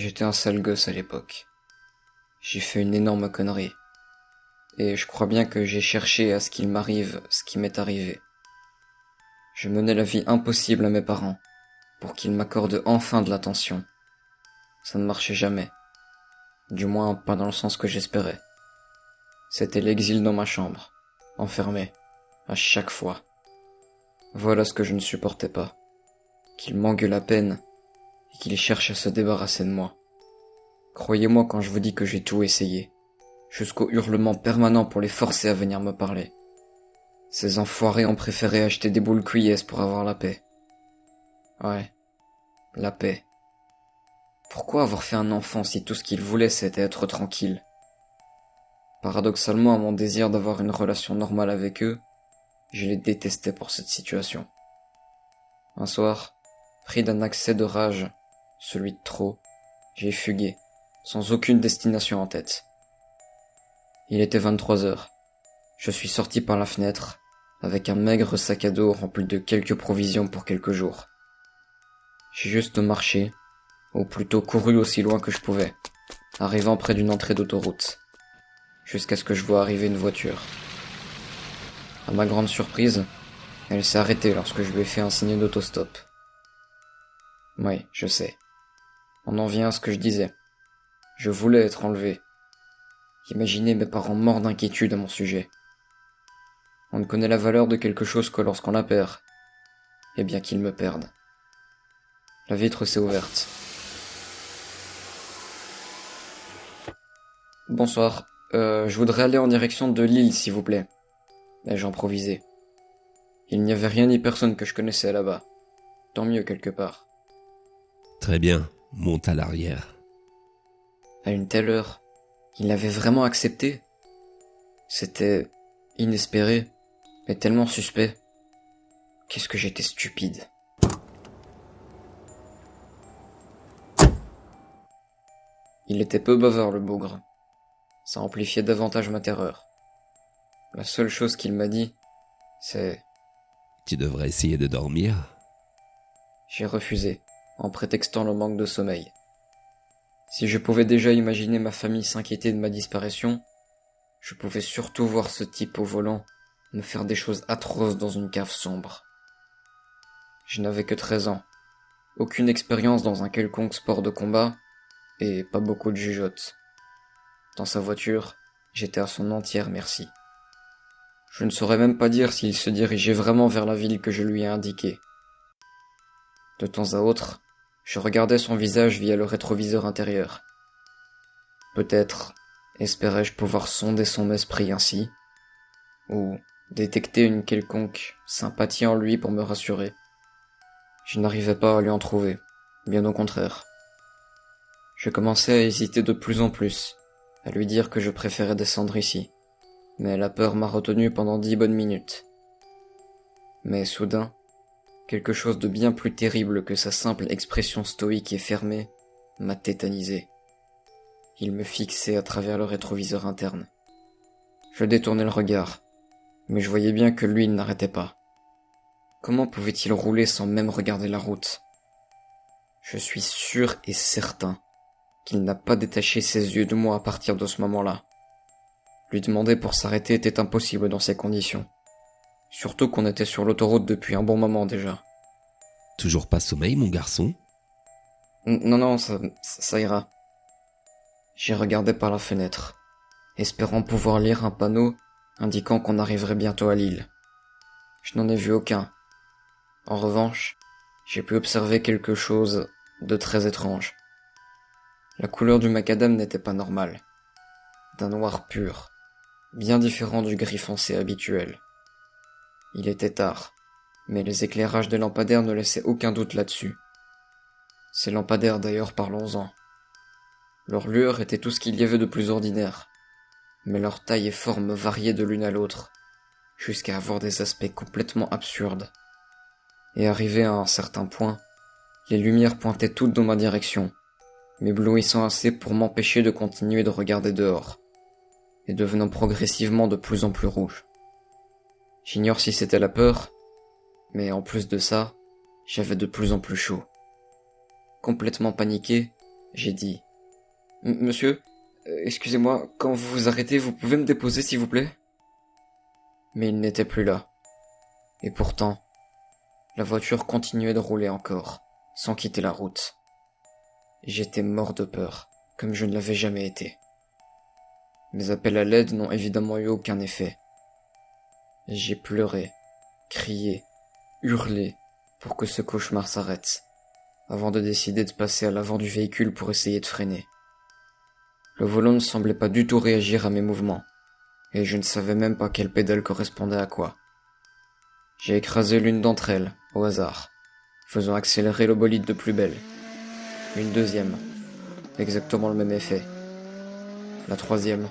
J'étais un sale gosse à l'époque. J'ai fait une énorme connerie. Et je crois bien que j'ai cherché à ce qu'il m'arrive ce qui m'est arrivé. Je menais la vie impossible à mes parents, pour qu'ils m'accordent enfin de l'attention. Ça ne marchait jamais. Du moins, pas dans le sens que j'espérais. C'était l'exil dans ma chambre, enfermé, à chaque fois. Voilà ce que je ne supportais pas. Qu'ils m'engueulent à peine, et qu'ils cherchent à se débarrasser de moi. Croyez-moi quand je vous dis que j'ai tout essayé, jusqu'au hurlement permanent pour les forcer à venir me parler. Ces enfoirés ont préféré acheter des boules cuillères pour avoir la paix. Ouais, la paix. Pourquoi avoir fait un enfant si tout ce qu'ils voulaient c'était être tranquille? Paradoxalement, à mon désir d'avoir une relation normale avec eux, je les détestais pour cette situation. Un soir, pris d'un accès de rage, celui de trop, j'ai fugué, sans aucune destination en tête. Il était 23 heures. Je suis sorti par la fenêtre, avec un maigre sac à dos rempli de quelques provisions pour quelques jours. J'ai juste marché, ou plutôt couru aussi loin que je pouvais, arrivant près d'une entrée d'autoroute, jusqu'à ce que je vois arriver une voiture. À ma grande surprise, elle s'est arrêtée lorsque je lui ai fait un signe d'autostop. Oui, je sais. On en vient à ce que je disais. Je voulais être enlevé. Imaginez mes parents morts d'inquiétude à mon sujet. On ne connaît la valeur de quelque chose que lorsqu'on la perd. Et bien qu'ils me perdent. La vitre s'est ouverte. Bonsoir. Je voudrais aller en direction de Lille, s'il vous plaît. Ai-je improvisé. Il n'y avait rien ni personne que je connaissais là-bas. Tant mieux quelque part. Très bien, monte à l'arrière. À une telle heure, il l'avait vraiment accepté. C'était inespéré, mais tellement suspect. Qu'est-ce que j'étais stupide. Il était peu bavard, le bougre. Ça amplifiait davantage ma terreur. La seule chose qu'il m'a dit, c'est... Tu devrais essayer de dormir. J'ai refusé, en prétextant le manque de sommeil. Si je pouvais déjà imaginer ma famille s'inquiéter de ma disparition, je pouvais surtout voir ce type au volant me faire des choses atroces dans une cave sombre. Je n'avais que 13 ans, aucune expérience dans un quelconque sport de combat, et pas beaucoup de jugeote. Dans sa voiture, j'étais à son entière merci. Je ne saurais même pas dire s'il se dirigeait vraiment vers la ville que je lui ai indiquée. De temps à autre, je regardais son visage via le rétroviseur intérieur. Peut-être espérais-je pouvoir sonder son esprit ainsi, ou détecter une quelconque sympathie en lui pour me rassurer. Je n'arrivais pas à lui en trouver, bien au contraire. Je commençais à hésiter de plus en plus, à lui dire que je préférais descendre ici, mais la peur m'a retenu pendant 10 bonnes minutes. Mais soudain, quelque chose de bien plus terrible que sa simple expression stoïque et fermée m'a tétanisé. Il me fixait à travers le rétroviseur interne. Je détournai le regard, mais je voyais bien que lui n'arrêtait pas. Comment pouvait-il rouler sans même regarder la route? Je suis sûr et certain qu'il n'a pas détaché ses yeux de moi à partir de ce moment-là. Lui demander pour s'arrêter était impossible dans ces conditions. Surtout qu'on était sur l'autoroute depuis un bon moment déjà. Toujours pas sommeil, mon garçon? Non, ça ira. J'ai regardé par la fenêtre, espérant pouvoir lire un panneau indiquant qu'on arriverait bientôt à Lille. Je n'en ai vu aucun. En revanche, j'ai pu observer quelque chose de très étrange. La couleur du macadam n'était pas normale. D'un noir pur, bien différent du gris foncé habituel. Il était tard, mais les éclairages des lampadaires ne laissaient aucun doute là-dessus. Ces lampadaires d'ailleurs, parlons-en. Leur lueur était tout ce qu'il y avait de plus ordinaire, mais leur taille et forme variaient de l'une à l'autre, jusqu'à avoir des aspects complètement absurdes. Et arrivé à un certain point, les lumières pointaient toutes dans ma direction, m'éblouissant assez pour m'empêcher de continuer de regarder dehors, et devenant progressivement de plus en plus rouge. J'ignore si c'était la peur, mais en plus de ça, j'avais de plus en plus chaud. Complètement paniqué, J'ai dit. Monsieur, excusez-moi, quand vous vous arrêtez, vous pouvez me déposer s'il vous plaît? Mais il n'était plus là. Et pourtant, la voiture continuait de rouler encore, sans quitter la route. J'étais mort de peur, comme je ne l'avais jamais été. Mes appels à l'aide n'ont évidemment eu aucun effet. J'ai pleuré, crié, hurlé pour que ce cauchemar s'arrête, avant de décider de passer à l'avant du véhicule pour essayer de freiner. Le volant ne semblait pas du tout réagir à mes mouvements, et je ne savais même pas quelle pédale correspondait à quoi. J'ai écrasé l'une d'entre elles, au hasard, faisant accélérer le bolide de plus belle. Une deuxième, exactement le même effet. La troisième,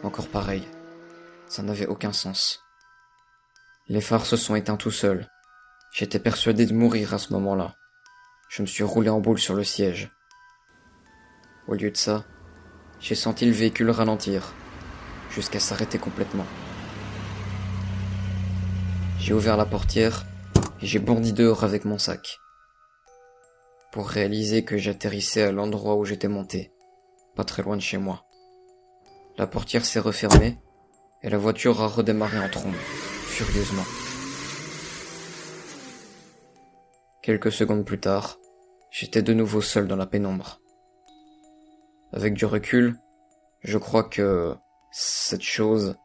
encore pareil. Ça n'avait aucun sens. Les phares se sont éteints tout seuls. J'étais persuadé de mourir à ce moment-là. Je me suis roulé en boule sur le siège. Au lieu de ça, j'ai senti le véhicule ralentir, jusqu'à s'arrêter complètement. J'ai ouvert la portière et j'ai bondi dehors avec mon sac, pour réaliser que j'atterrissais à l'endroit où j'étais monté, pas très loin de chez moi. La portière s'est refermée et la voiture a redémarré en trombe, furieusement. Quelques secondes plus tard, j'étais de nouveau seul dans la pénombre. Avec du recul, je crois que cette chose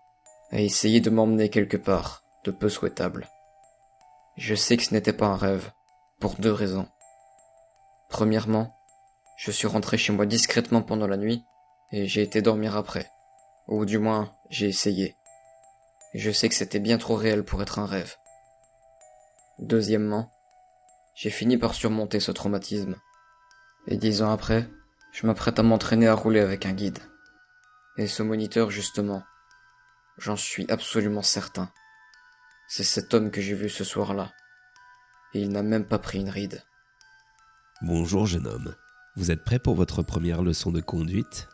a essayé de m'emmener quelque part de peu souhaitable. Je sais que ce n'était pas un rêve, pour 2 raisons. Premièrement, je suis rentré chez moi discrètement pendant la nuit et j'ai été dormir après. Ou du moins, j'ai essayé. Et je sais que c'était bien trop réel pour être un rêve. Deuxièmement, j'ai fini par surmonter ce traumatisme. Et 10 ans après, je m'apprête à m'entraîner à rouler avec un guide. Et ce moniteur, justement, j'en suis absolument certain. C'est cet homme que j'ai vu ce soir-là. Et il n'a même pas pris une ride. Bonjour jeune homme. Vous êtes prêt pour votre première leçon de conduite ?